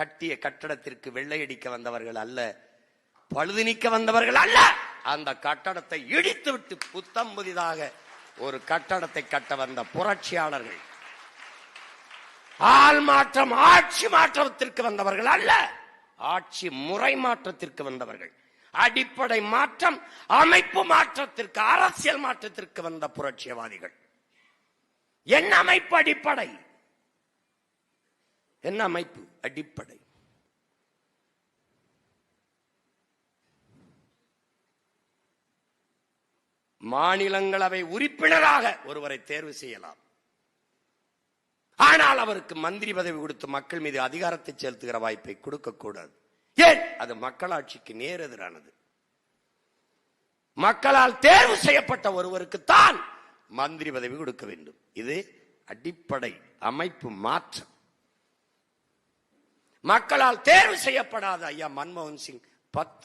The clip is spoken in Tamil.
கட்டிய கட்டடத்திற்கு வெள்ளையடிக்க வந்தவர்கள் அல்ல, பழுது நீக்க வந்தவர்கள் அல்ல. அந்த கட்டடத்தை இடித்து விட்டு புத்தம் புதிதாக ஒரு கட்டடத்தை கட்ட வந்த புரட்சியாளர்கள். ஆள் மாற்றம், ஆட்சி மாற்றத்திற்கு வந்தவர்கள் அல்ல, ஆட்சி முறை மாற்றத்திற்கு வந்தவர்கள். அடிப்படை மாற்றம், அமைப்பு மாற்றத்திற்கு, அரசியல் மாற்றத்திற்கு வந்த புரட்சியவாதிகள். என்ன அமைப்பு? அடிப்படை. என்ன அமைப்பு? அடிப்படை. மாநிலங்களவை உறுப்பினராக ஒருவரை தேர்வு செய்யலாம். ஆனால் அவருக்கு மந்திரி பதவி கொடுத்து மக்கள் மீது அதிகாரத்தை செலுத்துகிற வாய்ப்பை கொடுக்க கூடாது. ஏன்? அது மக்களாட்சிக்கு நேர் எதிரானது. மக்களால் தேர்வு செய்யப்பட்ட ஒருவருக்கு தான் மந்திரி பதவி கொடுக்க வேண்டும். இது அடிப்படை அமைப்பு மாற்றம். மக்களால் தேர்வு செய்யப்படாத ஐயா மன்மோகன் சிங் 10